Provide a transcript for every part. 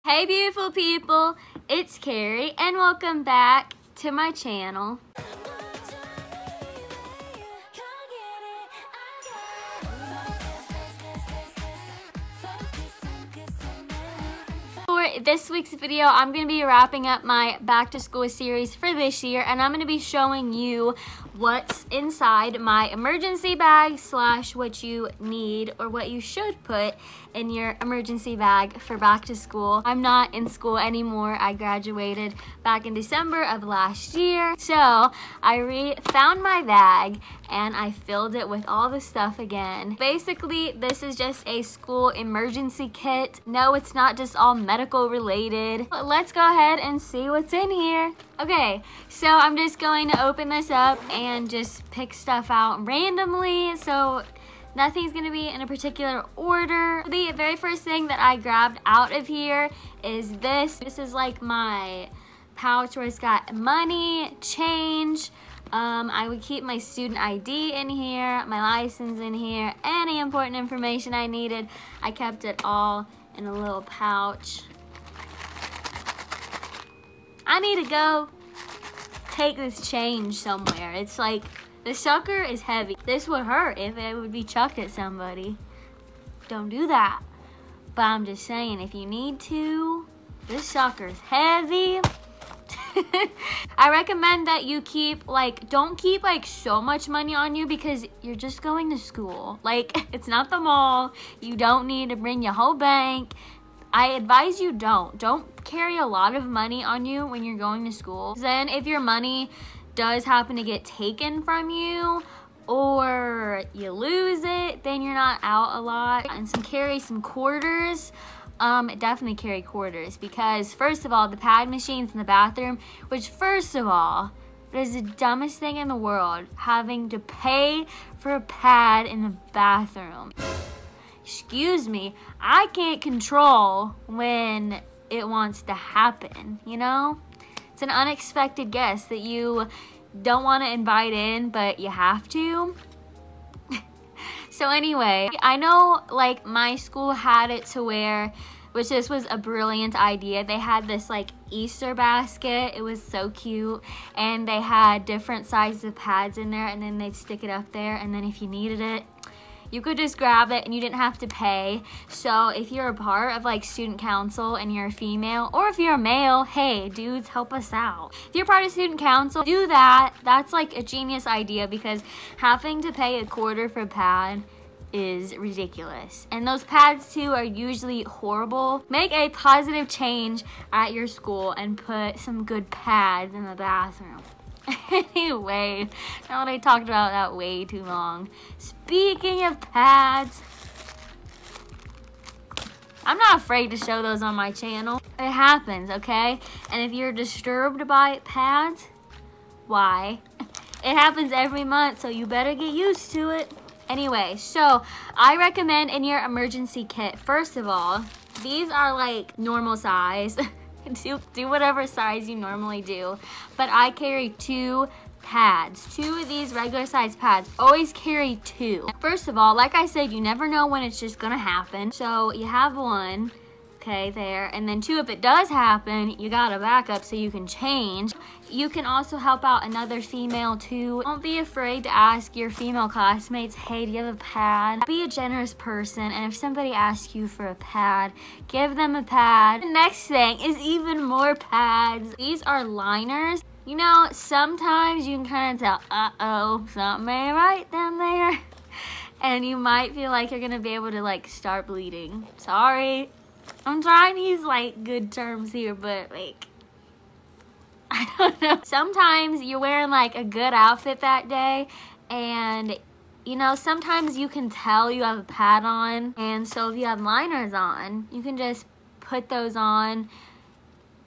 Hey beautiful people, it's Kari and welcome back to my channel. For this week's video, I'm going to be wrapping up my back to school series for this year, and I'm going to be showing you what's inside my emergency bag slash what you need or what you should put in your emergency bag for back to school. I'm not in school anymore. I graduated back in December of last year. So I found my bag and I filled it with all the stuff again. Basically, this is just a school emergency kit. No, it's not just all medical related. But let's go ahead and see what's in here. Okay, so I'm just going to open this up and just pick stuff out randomly. So nothing's gonna be in a particular order. The very first thing that I grabbed out of here is this. This is like my pouch where it's got money, change. I would keep my student ID in here, my license in here, any important information I needed. I kept it all in a little pouch. I need to go take this change somewhere. It's like, the sucker is heavy. This would hurt if it would be chucked at somebody. Don't do that. But I'm just saying, if you need to, this sucker's heavy. I recommend that you keep, don't keep so much money on you because you're just going to school. It's not the mall. You don't need to bring your whole bank. I advise you don't carry a lot of money on you when you're going to school. Then if your money does happen to get taken from you or you lose it, then you're not out a lot. And carry some quarters. Definitely carry quarters because first of all, the pad machines in the bathroom, which first of all, is the dumbest thing in the world, having to pay for a pad in the bathroom. Excuse me, I can't control when it wants to happen, you know? It's an unexpected guest that you don't want to invite in, but you have to. So anyway, I know my school had it to where, which this was a brilliant idea. They had this Easter basket. It was so cute. And they had different sizes of pads in there, and then they'd stick it up there, and then if you needed it, you could just grab it and you didn't have to pay. So if you're a part of student council and you're a female, or if you're a male, hey dudes, help us out. If you're part of student council, do that. That's a genius idea because having to pay a quarter for a pad is ridiculous. And those pads too are usually horrible. Make a positive change at your school and put some good pads in the bathroom. Anyway, now that I talked about that way too long. Speaking of pads, I'm not afraid to show those on my channel. It happens, okay? And if you're disturbed by pads, why? It happens every month, so you better get used to it. Anyway, so I recommend in your emergency kit, first of all, these are normal size. Do whatever size you normally do, but I carry 2 pads, 2 of these regular size pads. Always carry 2. First of all, like I said, you never know when it's just gonna happen, so you have 1, okay, there, and then 2, if it does happen, you got a backup so you can change. You can also help out another female too. Don't be afraid to ask your female classmates, hey, do you have a pad? Be a generous person, and if somebody asks you for a pad, give them a pad. The next thing is even more pads. These are liners. You know, sometimes you can kind of tell, uh-oh, something ain't right down there. And you might feel like you're gonna be able to start bleeding. Sorry. I'm trying to use good terms here, but I don't know. Sometimes you're wearing a good outfit that day, and you know, sometimes you can tell you have a pad on, and so if you have liners on, you can just put those on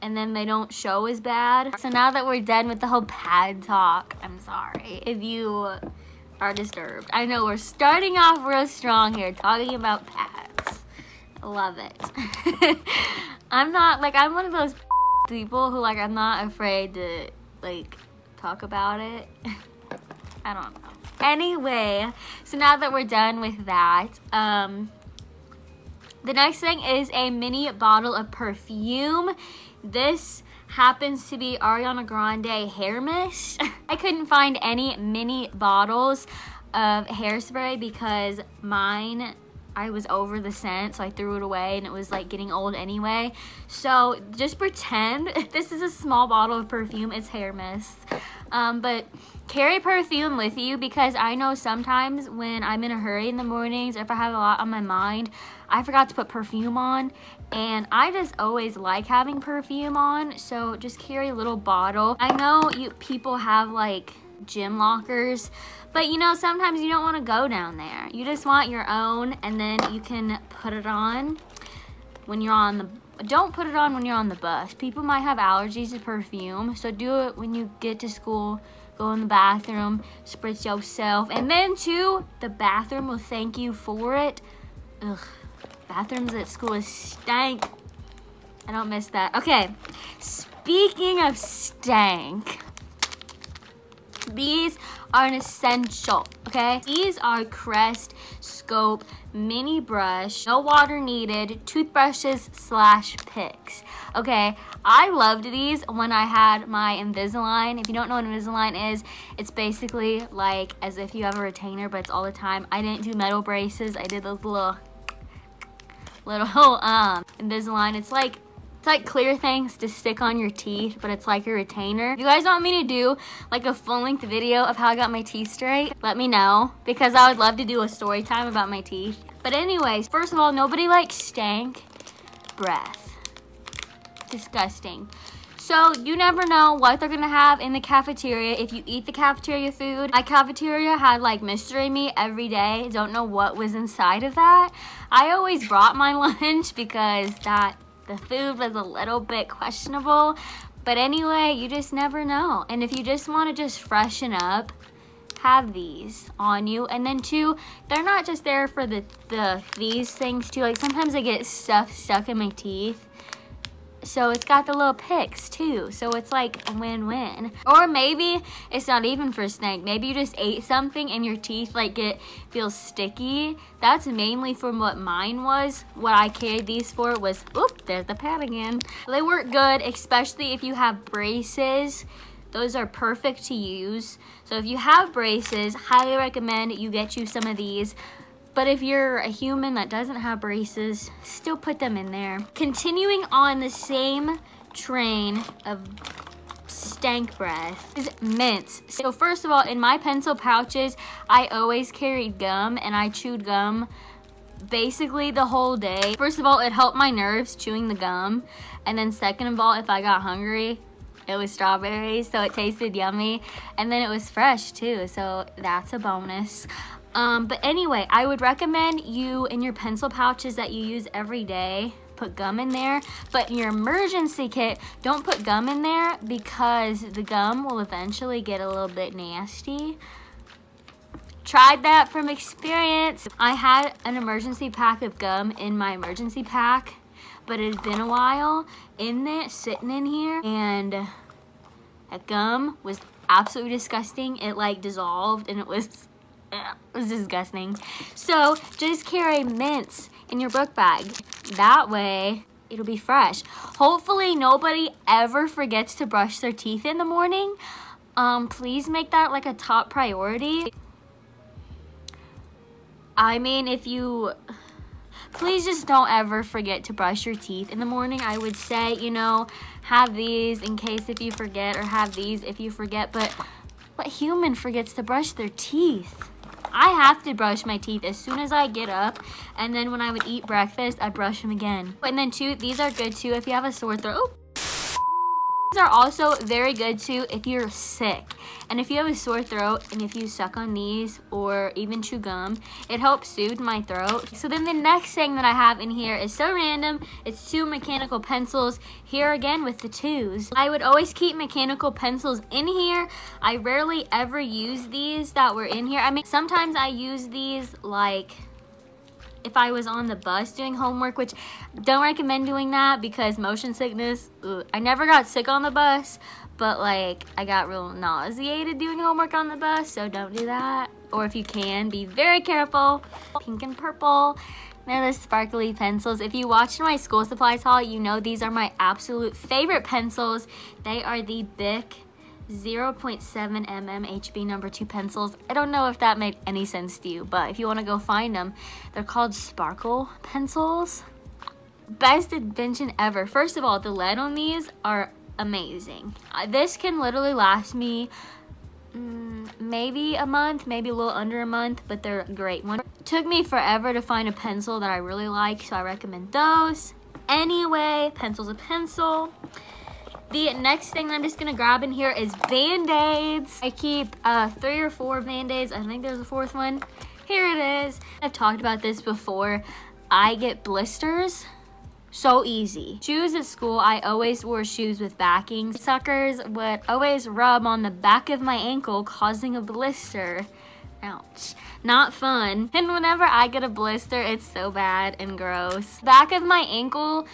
and then they don't show as bad. So now that we're done with the whole pad talk, I'm sorry if you are disturbed. I know we're starting off real strong here talking about pads. I love it. I'm one of those people who I'm not afraid to talk about it. I don't know. Anyway, so now that we're done with that, The next thing is a mini bottle of perfume. This happens to be Ariana Grande hair mist. I couldn't find any mini bottles of hairspray because mine, I was over the scent, so I threw it away and it was like getting old anyway. So just pretend this is a small bottle of perfume. It's hair mist. But carry perfume with you because I know sometimes when I'm in a hurry in the mornings or if I have a lot on my mind, I forgot to put perfume on, and I just always like having perfume on, so just carry a little bottle. I know people have like gym lockers, but you know, sometimes you don't want to go down there. You just want your own, and then you can put it on when you're on the, don't put it on when you're on the bus. People might have allergies to perfume, so do it when you get to school. Go in the bathroom, spritz yourself, and then too, the bathroom will thank you for it. Ugh, bathrooms at school stank. I don't miss that. Okay, speaking of stank, these are an essential, okay? These are Crest Scope Mini Brush, no water needed, toothbrushes / picks. Okay, I loved these when I had my Invisalign. If you don't know what Invisalign is, it's basically like as if you have a retainer, but it's all the time. I didn't do metal braces. I did those little Invisalign. It's like clear things to stick on your teeth, but it's like a retainer. If you guys want me to do like a full-length video of how I got my teeth straight, let me know, because I would love to do a story time about my teeth. But anyways, first of all, nobody likes stank breath. Disgusting. So you never know what they're gonna have in the cafeteria if you eat the cafeteria food. My cafeteria had like mystery meat every day. Don't know what was inside of that. I always brought my lunch because the food was a little bit questionable. But anyway, you just never know. And if you just want to just freshen up, have these on you. And then too, they're not just there for these things too. Like sometimes I get stuff stuck in my teeth. So it's got the little picks too. So it's like a win-win. Or maybe it's not even for stank. Maybe you just ate something and your teeth like feels sticky. That's mainly from what mine was. What I carried these for was, oop, there's the pad again. They work good, especially if you have braces. Those are perfect to use. So if you have braces, highly recommend you get you some of these. But if you're a human that doesn't have braces, still put them in there. Continuing on the same train of stank breath is mints. So first of all, in my pencil pouches, I always carried gum, and I chewed gum basically the whole day. First of all, it helped my nerves chewing the gum. And then second of all, if I got hungry, it was strawberries, so it tasted yummy. And then it was fresh too, so that's a bonus. But anyway, I would recommend you in your pencil pouches that you use every day, put gum in there. But in your emergency kit, don't put gum in there because the gum will eventually get a little bit nasty. Tried that from experience. I had an emergency pack of gum in my emergency pack, but it had been a while in there, sitting in here, and that gum was absolutely disgusting. It like dissolved and it was disgusting. So just carry mints in your book bag. That way it'll be fresh. Hopefully nobody ever forgets to brush their teeth in the morning. Please make that like a top priority. I mean, please just don't ever forget to brush your teeth in the morning. I would say, you know, have these in case if you forget, or have these if you forget. But what human forgets to brush their teeth? I have to brush my teeth as soon as I get up, and then when I would eat breakfast, I'd brush them again. And then too, these are good too if you have a sore throat. These are also very good too if you're sick. And if you have a sore throat and if you suck on these or even chew gum, it helps soothe my throat. So then the next thing that I have in here is so random. It's 2 mechanical pencils. Here again with the 2s. I would always keep mechanical pencils in here. I rarely ever use these that were in here. I mean, sometimes I use these like if I was on the bus doing homework, which don't recommend doing that because motion sickness. Ugh. I never got sick on the bus, but like I got real nauseated doing homework on the bus, so don't do that. Or if you can, be very careful. Pink and purple. They're the sparkly pencils. If you watched my school supplies haul, you know these are my absolute favorite pencils. They are the Bic 0.7 mm HB number 2 pencils. I don't know if that made any sense to you, but if you want to go find them, they're called sparkle pencils. Best invention ever. First of all, the lead on these are amazing. This can literally last me maybe a month, maybe a little under a month, but they're a great one. It took me forever to find a pencil that I really like, so I recommend those. Anyway, pencil's a pencil. The next thing I'm just gonna grab in here is Band-Aids. I keep 3 or 4 Band-Aids. I think there's a 4th one. Here it is. I've talked about this before. I get blisters so easy. Shoes at school, I always wore shoes with backing. Suckers would always rub on the back of my ankle, causing a blister. Ouch. Not fun. And whenever I get a blister, it's so bad and gross. Back of my ankle,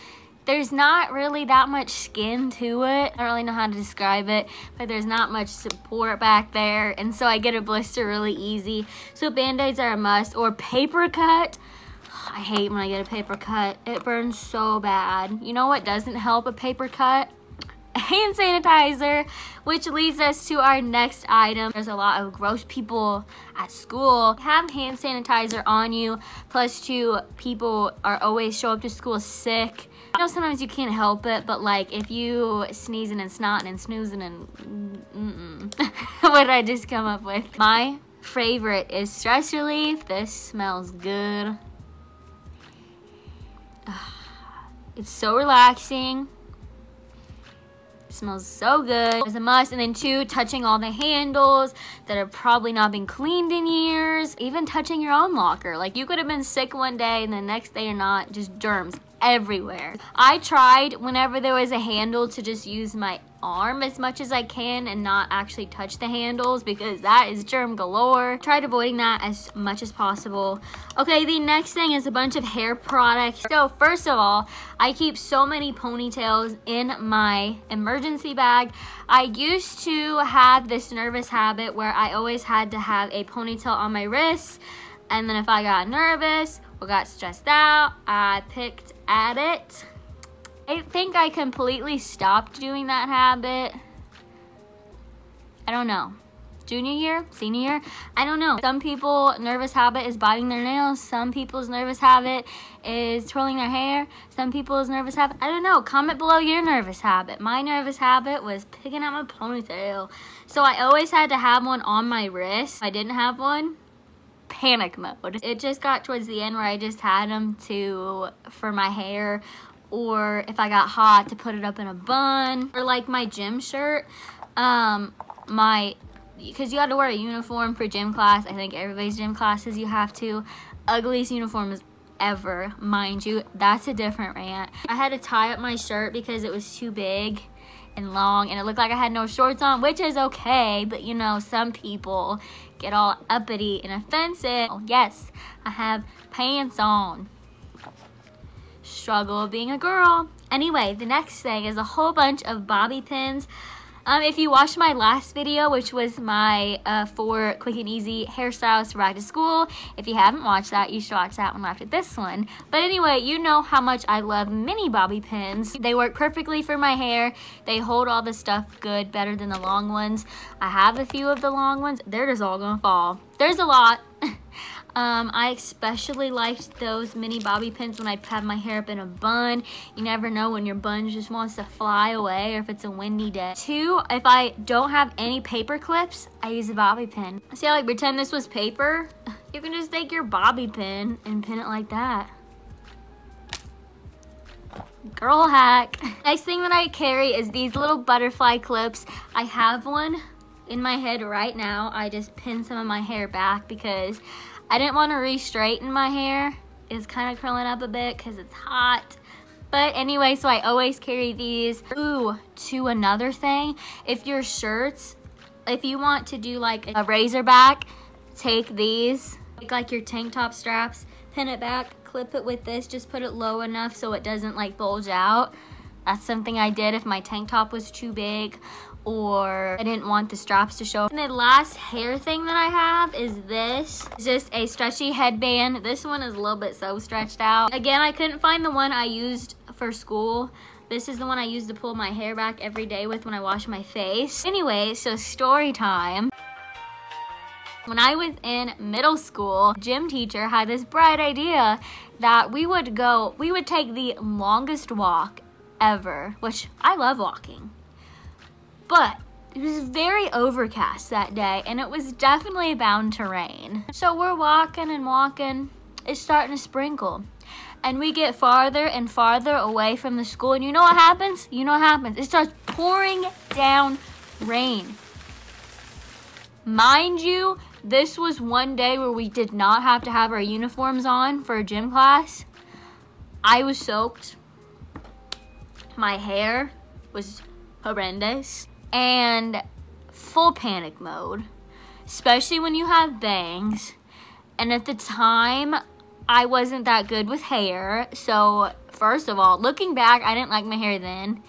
there's not really that much skin to it. I don't really know how to describe it, but there's not much support back there, and so I get a blister really easy. So Band-Aids are a must, or paper cut. I hate when I get a paper cut. It burns so bad. You know what doesn't help a paper cut? Hand sanitizer, which leads us to our next item. There's a lot of gross people at school. Have hand sanitizer on you, plus 2, people are always show up to school sick. I know sometimes you can't help it, but like if you sneezing and snotting and snoozing and what did I just come up with? My favorite is stress relief. This smells good. It's so relaxing. It smells so good. It's a must. And then 2, touching all the handles that have probably not been cleaned in years. Even touching your own locker. Like you could have been sick one day and the next day you're not. Just germs everywhere. I tried whenever there was a handle to just use my arm as much as I can and not actually touch the handles, because that is germ galore. Tried avoiding that as much as possible. Okay, the next thing is a bunch of hair products. So first of all, I keep so many ponytails in my emergency bag. I used to have this nervous habit where I always had to have a ponytail on my wrist, and then if I got nervous or got stressed out, I picked at it. I think I completely stopped doing that habit. I don't know. Junior year? Senior year? I don't know. Some people, nervous habit is biting their nails. Some people's nervous habit is twirling their hair. Some people's nervous habit, I don't know. Comment below your nervous habit. My nervous habit was picking out my ponytail. So I always had to have one on my wrist. If I didn't have one, panic mode. It just got towards the end where I just had them for my hair, or if I got hot to put it up in a bun, or like my gym shirt, because you had to wear a uniform for gym class. I think everybody's gym classes you have to. Ugliest uniforms ever, mind you. That's a different rant. I had to tie up my shirt because it was too big and long and it looked like I had no shorts on, which is okay, but you know, some people get all uppity and offensive. Oh, yes, I have pants on. Struggle of being a girl. Anyway, the next thing is a whole bunch of bobby pins. If you watched my last video, which was my 4 quick and easy hairstyles to ride to school, if you haven't watched that, you should watch that one after this one. But anyway, you know how much I love mini bobby pins. They work perfectly for my hair. They hold all the stuff good, better than the long ones. I have a few of the long ones. They're just all gonna fall. There's a lot. I especially liked those mini bobby pins when I'd have my hair up in a bun. You never know when your bun just wants to fly away or if it's a windy day. 2, if I don't have any paper clips, I use a bobby pin. See how, like, pretend this was paper? You can just take your bobby pin and pin it like that. Girl hack. Next thing that I carry is these little butterfly clips. I have one in my head right now. I just pinned some of my hair back because I didn't want to re-straighten my hair. It's kind of curling up a bit because it's hot. But anyway, so I always carry these. Ooh, to another thing, if your shirts, if you want to do like a razor back, take these, take like your tank top straps, pin it back, clip it with this, just put it low enough so it doesn't like bulge out. That's something I did if my tank top was too big. or I didn't want the straps to show. And the last hair thing that I have is this. It's just a stretchy headband. This one is a little bit so stretched out. Again, I couldn't find the one I used for school. This is the one I use to pull my hair back every day with when I wash my face. Anyway, so story time. When I was in middle school, gym teacher had this bright idea that we would take the longest walk ever, which I love walking. But it was very overcast that day, and it was definitely bound to rain. So we're walking and walking. It's starting to sprinkle. And we get farther and farther away from the school, and you know what happens? You know what happens? It starts pouring down rain. Mind you, this was one day where we did not have to have our uniforms on for a gym class. I was soaked. My hair was horrendous. And full panic mode. Especially when you have bangs. And at the time, I wasn't that good with hair. So, first of all, looking back, I didn't like my hair then.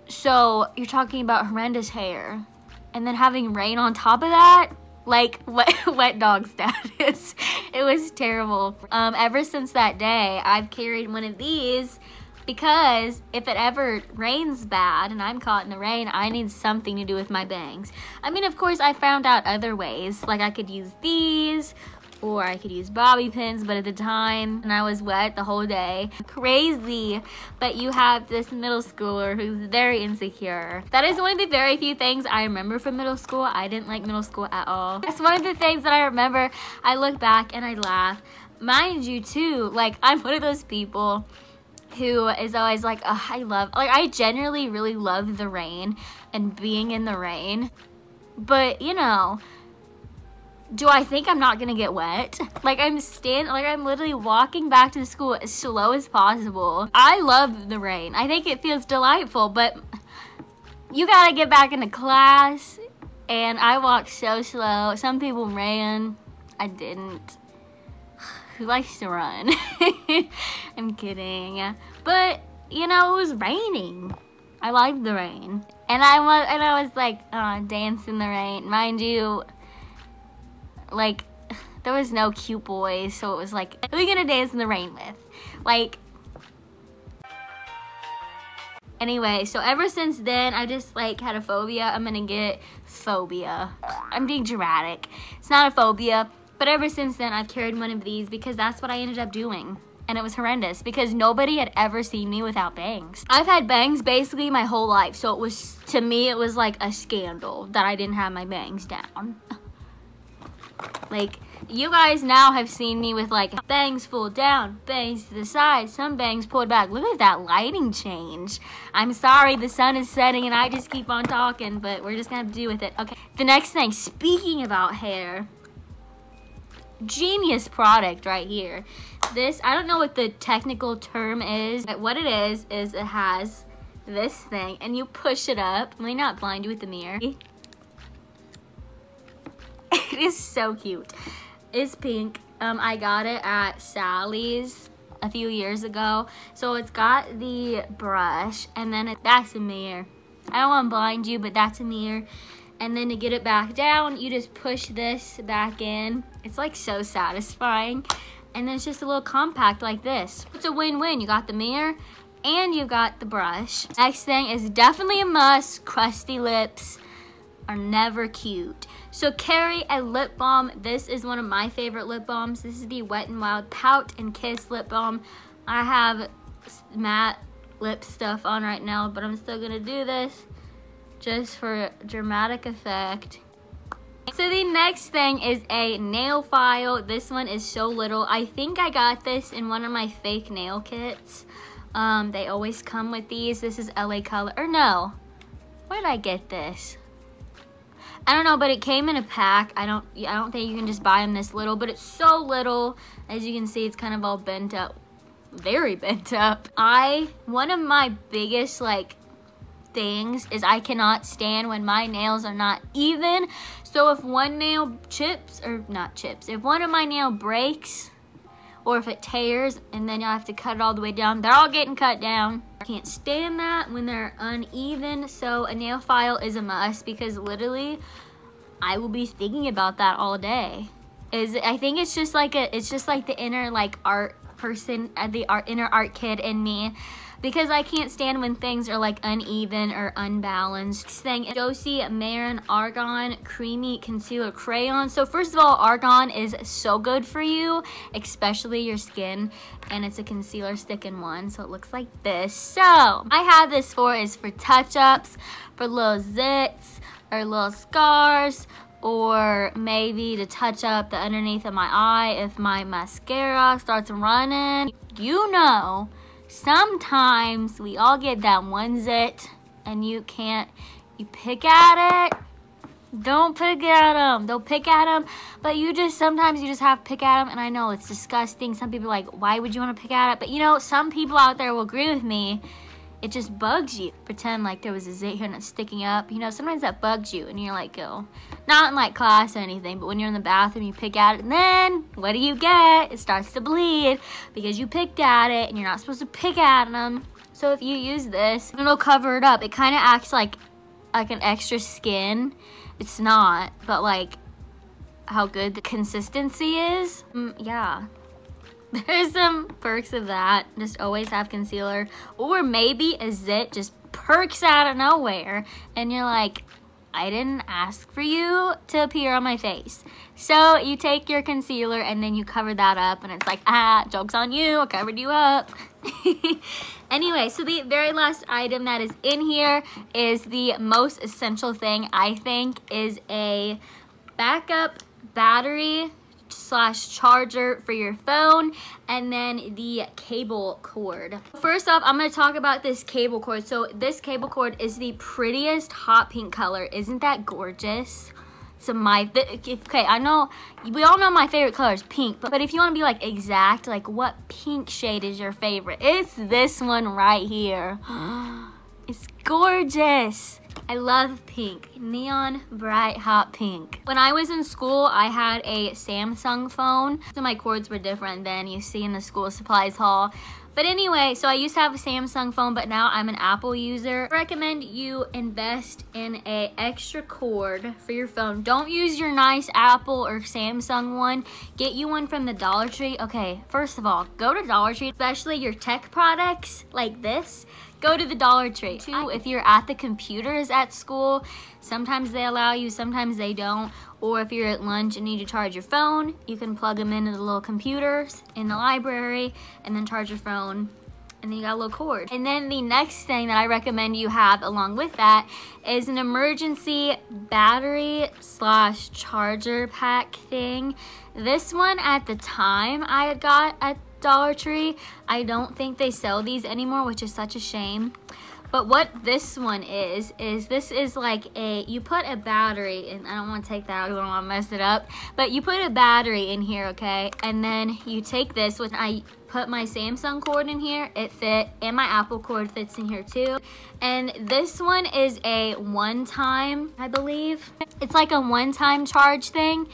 So, you're talking about horrendous hair. And then having rain on top of that, like wet dog status. It was terrible. Ever since that day, I've carried one of these because if it ever rains bad and I'm caught in the rain, I need something to do with my bangs. I mean, of course, I found out other ways. Like I could use these, or I could use bobby pins, but at the time, and I was wet the whole day. Crazy, but you have this middle schooler who's very insecure. That is one of the very few things I remember from middle school. I didn't like middle school at all. That's one of the things that I remember. I look back and I laugh. Mind you too, like I'm one of those people who is always like, oh, I generally really love the rain and being in the rain. But you know, do I think I'm not gonna get wet? Like I'm literally walking back to the school as slow as possible. I love the rain. I think it feels delightful, but you gotta get back into class, and I walked so slow. Some people ran, I didn't. Who likes to run? I'm kidding. But you know, it was raining. I liked the rain, and I was like, dance in the rain. Mind you, like, there was no cute boys, so it was like, who are you gonna dance in the rain with? Like, anyway, so ever since then, I just, like, had a phobia. I'm gonna get phobia. I'm being dramatic. It's not a phobia, but ever since then, I've carried one of these because that's what I ended up doing. And it was horrendous because nobody had ever seen me without bangs. I've had bangs basically my whole life, so it was, to me, it was like a scandal that I didn't have my bangs down. Like, you guys now have seen me with like bangs pulled down, bangs to the side, some bangs pulled back. Look at that lighting change. I'm sorry, the sun is setting and I just keep on talking, but we're just gonna have to deal with it. Okay, the next thing, speaking about hair, genius product right here. This, I don't know what the technical term is, but what it is it has this thing and you push it up. Let me not blind you with the mirror. It is so cute. It's pink. I got it at Sally's a few years ago. So it's got the brush and then that's a mirror. I don't want to blind you, but that's a mirror. And then to get it back down, you just push this back in. It's like so satisfying. And then it's just a little compact like this. It's a win-win. You got the mirror and you got the brush. Next thing is definitely a must. Crusty lips are never cute. So Kari, a lip balm. This is one of my favorite lip balms. This is the Wet n Wild Pout and Kiss lip balm. I have matte lip stuff on right now, but I'm still gonna do this just for dramatic effect. So the next thing is a nail file. This one is so little. I think I got this in one of my fake nail kits. They always come with these. This is LA Color, or no. Where did I get this? I don't know, but it came in a pack. I don't think you can just buy them this little, but it's so little. As you can see, it's kind of all bent up, very bent up. One of my biggest like things is I cannot stand when my nails are not even. So if one nail chips, or not chips, if one of my nail breaks, or if it tears and then you'll have to cut it all the way down. They're all getting cut down. I can't stand that when they're uneven, so a nail file is a must because literally I will be thinking about that all day. I think it's just like the inner like art person, inner art kid in me, because I can't stand when things are like uneven or unbalanced. Next thing, Josie Marin Argan Creamy Concealer Crayon. So first of all, argan is so good for you, especially your skin, and it's a concealer stick in one, so it looks like this. So I have this is for touch-ups, for little zits or little scars, or maybe to touch up the underneath of my eye if my mascara starts running. You know, sometimes we all get that one zit and you pick at it. Don't pick at them. Don't pick at them. But sometimes you just have to pick at them, and I know it's disgusting. Some people are like, why would you want to pick at it? But you know, some people out there will agree with me. It just bugs you. Pretend like there was a zit here and it's sticking up. You know, sometimes that bugs you and you're like, oh, not in like class or anything, but when you're in the bathroom, you pick at it, and then what do you get? It starts to bleed because you picked at it and you're not supposed to pick at them. So if you use this, it'll cover it up. It kind of acts like an extra skin. It's not, but like how good the consistency is. Yeah. There's some perks of that. Just always have concealer. Or maybe a zit just perks out of nowhere and you're like, I didn't ask for you to appear on my face. So you take your concealer and then you cover that up and it's like, joke's on you, I covered you up. Anyway, so the very last item that is in here is the most essential thing, I think, is a backup battery / charger for your phone, and then the cable cord. First off, I'm going to talk about this cable cord. So this cable cord is the prettiest hot pink color. Isn't that gorgeous? So okay, I know we all know my favorite color is pink, but if you want to be like exact, like what pink shade is your favorite? It's this one right here. It's gorgeous. I love pink. Neon, bright, hot pink. When I was in school, I had a Samsung phone. So my cords were different than you see in the school supplies haul. But anyway, so I used to have a Samsung phone, but now I'm an Apple user. I recommend you invest in an extra cord for your phone. Don't use your nice Apple or Samsung one. Get you one from the Dollar Tree. Okay, first of all, go to Dollar Tree, especially your tech products like this. Go to the Dollar Tree. If you're at the computers at school, sometimes they allow you, sometimes they don't. Or if you're at lunch and need to charge your phone, you can plug them into the little computers in the library and then charge your phone, and then you got a little cord. And then the next thing that I recommend you have along with that is an emergency battery / charger pack thing. This one at the time I had got at Dollar Tree. I don't think they sell these anymore, which is such a shame. But what this one is this is like you put a battery in. I don't want to take that out, I don't want to mess it up. But you put a battery in here, okay? And then you take this, which I put my Samsung cord in here, it fit, and my Apple cord fits in here too. And this one is a one-time, I believe. It's like a one-time charge thing,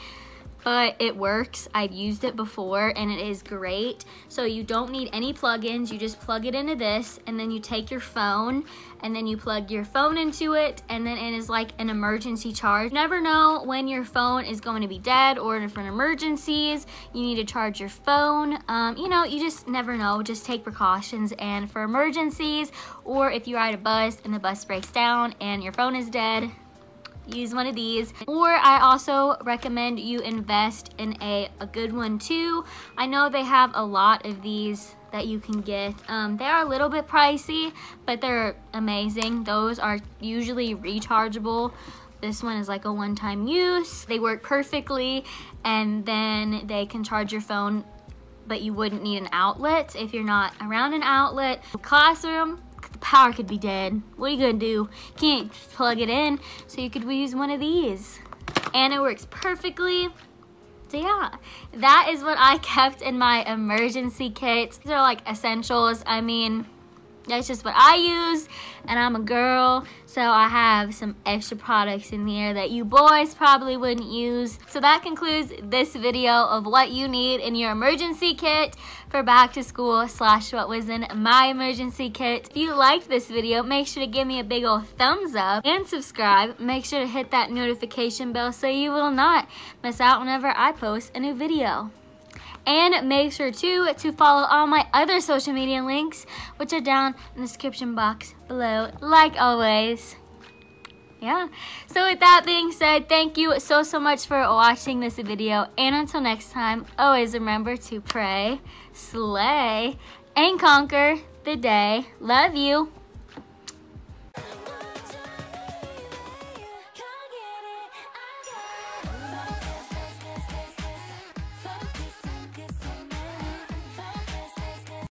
but it works. I've used it before and it is great. So you don't need any plugins. You just plug it into this, and then you take your phone and then you plug your phone into it, and then it is like an emergency charge. You never know when your phone is going to be dead, or for emergencies you need to charge your phone. You know, you just never know. Just take precautions, and for emergencies, or if you ride a bus and the bus breaks down and your phone is dead, use one of these. Or I also recommend you invest in a good one too. I know they have a lot of these that you can get. They are a little bit pricey, but they're amazing. Those are usually rechargeable. This one is like a one-time use. They work perfectly, and then they can charge your phone, but you wouldn't need an outlet if you're not around an outlet. Classroom, the power could be dead. What are you gonna do? Can't just plug it in, so you could use one of these, and it works perfectly. So yeah, that is what I kept in my emergency kit. These are like essentials. I mean, That's just what I use, and I'm a girl, so I have some extra products in here that you boys probably wouldn't use. So that concludes this video of what you need in your emergency kit for back to school / what was in my emergency kit. If you liked this video, make sure to give me a big old thumbs up and subscribe. Make sure to hit that notification bell so you will not miss out whenever I post a new video. And make sure to follow all my other social media links, which are down in the description box below, like always. Yeah, so with that being said, thank you so much for watching this video, and until next time, always remember to pray, slay, and conquer the day. Love you.